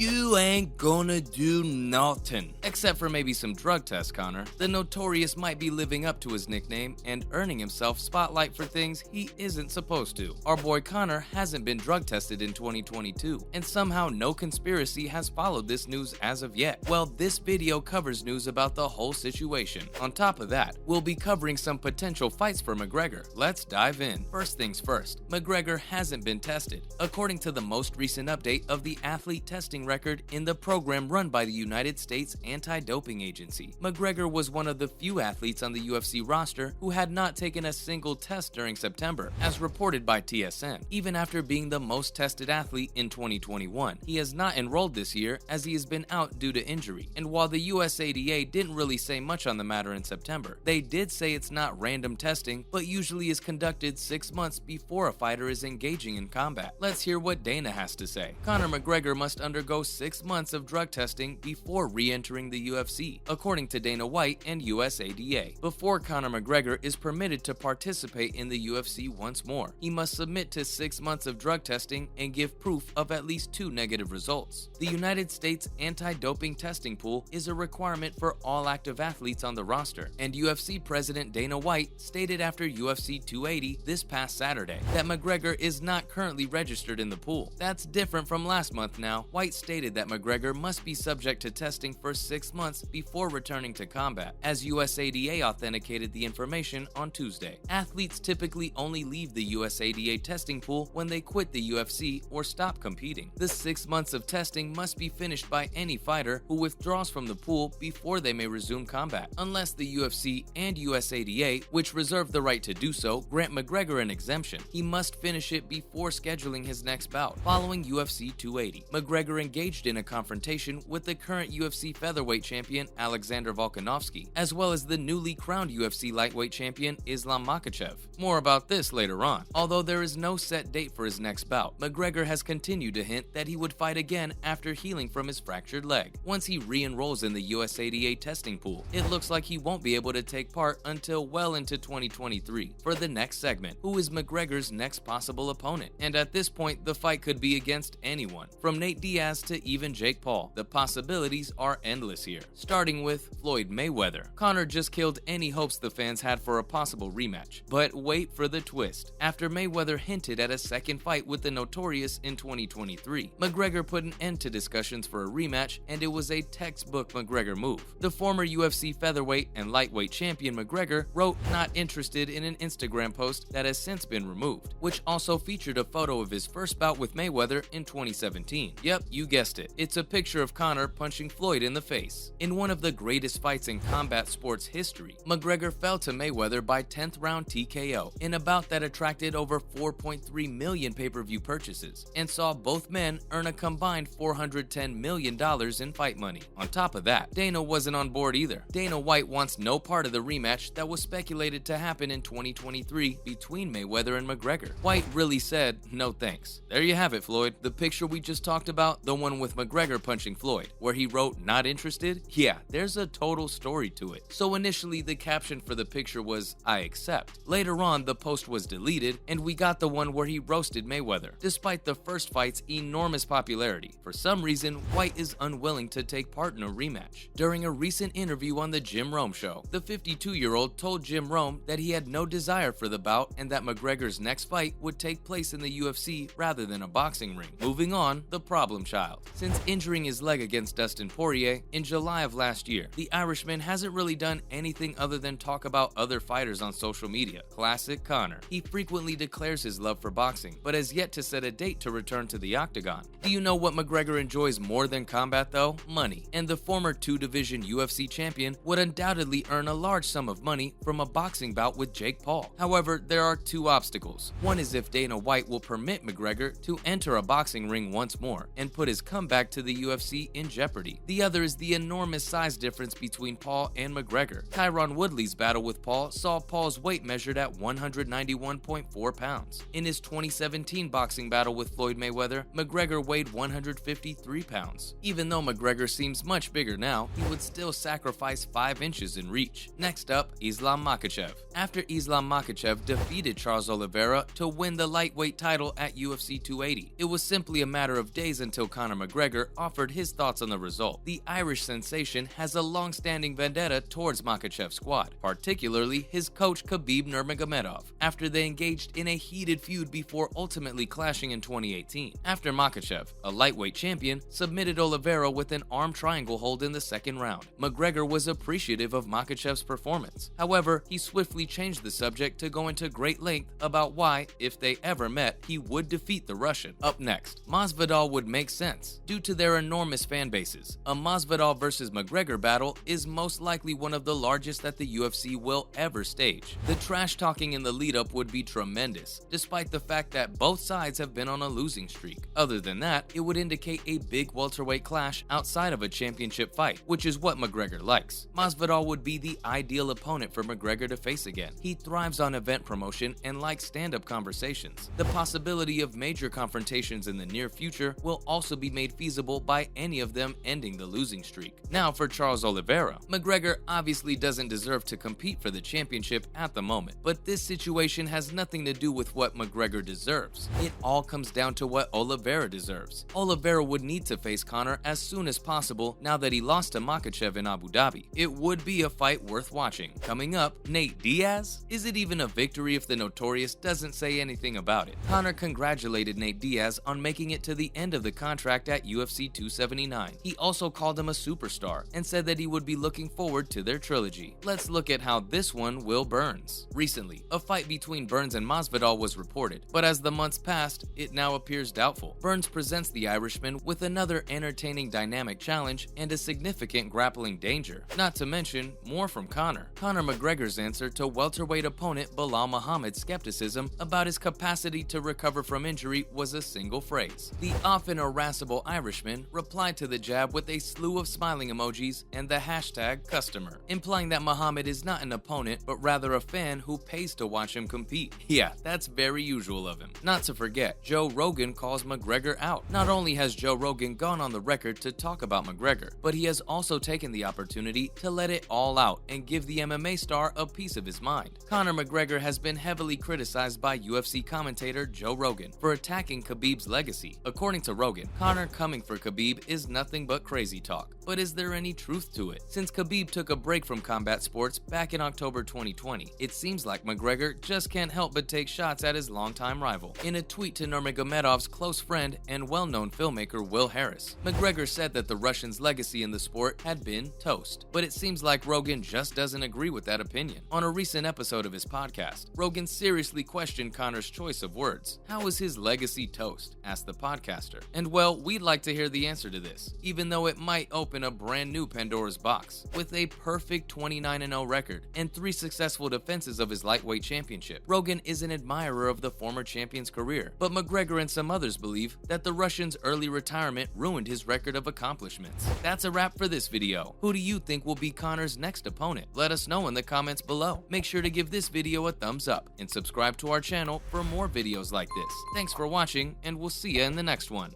You ain't gonna do nothing. Except for maybe some drug tests, Conor. The Notorious might be living up to his nickname and earning himself spotlight for things he isn't supposed to. Our boy Conor hasn't been drug tested in 2022, and somehow no conspiracy has followed this news as of yet. Well, this video covers news about the whole situation. On top of that, we'll be covering some potential fights for McGregor. Let's dive in. First things first, McGregor hasn't been tested. According to the most recent update of the athlete testing record in the program run by the United States Anti-Doping Agency, McGregor was one of the few athletes on the UFC roster who had not taken a single test during September, as reported by TSN. Even after being the most tested athlete in 2021, he has not enrolled this year as he has been out due to injury. And while the USADA didn't really say much on the matter in September, they did say it's not random testing, but usually is conducted 6 months before a fighter is engaging in combat. Let's hear what Dana has to say. Conor McGregor must undergo 6 months of drug testing before re-entering the UFC, according to Dana White and USADA. Before Conor McGregor is permitted to participate in the UFC once more, he must submit to 6 months of drug testing and give proof of at least 2 negative results. The United States Anti-Doping Testing Pool is a requirement for all active athletes on the roster, and UFC President Dana White stated after UFC 280 this past Saturday that McGregor is not currently registered in the pool. That's different from last month now. White stated that McGregor must be subject to testing for 6 months before returning to combat, as USADA authenticated the information on Tuesday. Athletes typically only leave the USADA testing pool when they quit the UFC or stop competing. The 6 months of testing must be finished by any fighter who withdraws from the pool before they may resume combat, unless the UFC and USADA, which reserve the right to do so, grant McGregor an exemption. He must finish it before scheduling his next bout. Following UFC 280, McGregor engaged in a confrontation with the current UFC featherweight champion Alexander Volkanovski, as well as the newly crowned UFC lightweight champion Islam Makhachev. More about this later on. Although there is no set date for his next bout, McGregor has continued to hint that he would fight again after healing from his fractured leg. Once he re-enrolls in the USADA testing pool, it looks like he won't be able to take part until well into 2023. For the next segment, who is McGregor's next possible opponent? And at this point, the fight could be against anyone, from Nate Diaz to even Jake Paul. The possibilities are endless here. Starting with Floyd Mayweather. Conor just killed any hopes the fans had for a possible rematch. But wait for the twist. After Mayweather hinted at a second fight with the Notorious in 2023, McGregor put an end to discussions for a rematch, and it was a textbook McGregor move. The former UFC featherweight and lightweight champion McGregor wrote not interested in an Instagram post that has since been removed, which also featured a photo of his first bout with Mayweather in 2017. Yep, you guessed it. It's a picture of Conor punching Floyd in the face. In one of the greatest fights in combat sports history, McGregor fell to Mayweather by 10th round TKO in a bout that attracted over 4.3 million pay-per-view purchases and saw both men earn a combined $410 million in fight money. On top of that, Dana wasn't on board either. Dana White wants no part of the rematch that was speculated to happen in 2023 between Mayweather and McGregor. White really said, no thanks. There you have it, Floyd. The picture we just talked about, the one with McGregor punching Floyd, where he wrote not interested? Yeah, there's a total story to it. So initially the caption for the picture was, I accept. Later on, the post was deleted, and we got the one where he roasted Mayweather. Despite the first fight's enormous popularity, for some reason, White is unwilling to take part in a rematch. During a recent interview on the Jim Rome Show, the 52-year-old told Jim Rome that he had no desire for the bout and that McGregor's next fight would take place in the UFC rather than a boxing ring. Moving on, the problem child. Since injuring his leg against Dustin Poirier in July of last year, the Irishman hasn't really done anything other than talk about other fighters on social media. Classic Conor. He frequently declares his love for boxing, but has yet to set a date to return to the octagon. Do you know what McGregor enjoys more than combat though? Money. And the former 2-division UFC champion would undoubtedly earn a large sum of money from a boxing bout with Jake Paul. However, there are 2 obstacles. One is if Dana White will permit McGregor to enter a boxing ring once more and put his comeback to the UFC in jeopardy. The other is the enormous size difference between Paul and McGregor. Tyron Woodley's battle with Paul saw Paul's weight measured at 191.4 pounds. In his 2017 boxing battle with Floyd Mayweather, McGregor weighed 153 pounds. Even though McGregor seems much bigger now, he would still sacrifice 5 inches in reach. Next up, Islam Makhachev. After Islam Makhachev defeated Charles Oliveira to win the lightweight title at UFC 280, it was simply a matter of days until Conor Conor McGregor offered his thoughts on the result. The Irish sensation has a long-standing vendetta towards Makhachev's squad, particularly his coach Khabib Nurmagomedov, after they engaged in a heated feud before ultimately clashing in 2018. After Makhachev, a lightweight champion, submitted Oliveira with an arm triangle hold in the second round, McGregor was appreciative of Makhachev's performance. However, he swiftly changed the subject to go into great length about why, if they ever met, he would defeat the Russian. Up next, Masvidal would make sense. Due to their enormous fan bases, a Masvidal versus McGregor battle is most likely one of the largest that the UFC will ever stage. The trash talking in the lead-up would be tremendous, despite the fact that both sides have been on a losing streak. Other than that, it would indicate a big welterweight clash outside of a championship fight, which is what McGregor likes. Masvidal would be the ideal opponent for McGregor to face again. He thrives on event promotion and likes stand-up conversations. The possibility of major confrontations in the near future will also be made feasible by any of them ending the losing streak. Now for Charles Oliveira. McGregor obviously doesn't deserve to compete for the championship at the moment, but this situation has nothing to do with what McGregor deserves. It all comes down to what Oliveira deserves. Oliveira would need to face Conor as soon as possible now that he lost to Makhachev in Abu Dhabi. It would be a fight worth watching. Coming up, Nate Diaz? Is it even a victory if the Notorious doesn't say anything about it? Conor congratulated Nate Diaz on making it to the end of the contract at UFC 279. He also called him a superstar and said that he would be looking forward to their trilogy. Let's look at how this one will Burns. Recently, a fight between Burns and Masvidal was reported, but as the months passed, it now appears doubtful. Burns presents the Irishman with another entertaining dynamic challenge and a significant grappling danger, not to mention more from Conor. Conor McGregor's answer to welterweight opponent Belal Muhammad's skepticism about his capacity to recover from injury was a single phrase. The often irascible Irishman replied to the jab with a slew of smiling emojis and the hashtag customer, implying that Muhammad is not an opponent but rather a fan who pays to watch him compete. Yeah, that's very usual of him. Not to forget, Joe Rogan calls McGregor out. Not only has Joe Rogan gone on the record to talk about McGregor, but he has also taken the opportunity to let it all out and give the MMA star a piece of his mind. Conor McGregor has been heavily criticized by UFC commentator Joe Rogan for attacking Khabib's legacy. According to Rogan, Conor coming for Khabib is nothing but crazy talk. But is there any truth to it? Since Khabib took a break from combat sports back in October 2020, it seems like McGregor just can't help but take shots at his longtime rival. In a tweet to Nurmagomedov's close friend and well-known filmmaker Will Harris, McGregor said that the Russian's legacy in the sport had been toast. But it seems like Rogan just doesn't agree with that opinion. On a recent episode of his podcast, Rogan seriously questioned Conor's choice of words. How is his legacy toast? Asked the podcaster. And well, we'd like to hear the answer to this, even though it might open a brand new Pandora's box. With a perfect 29-0 record and 3 successful defenses of his lightweight championship, Rogan is an admirer of the former champion's career, but McGregor and some others believe that the Russian's early retirement ruined his record of accomplishments. That's a wrap for this video. Who do you think will be Conor's next opponent? Let us know in the comments below. Make sure to give this video a thumbs up and subscribe to our channel for more videos like this. Thanks for watching, and we'll see you in the next one.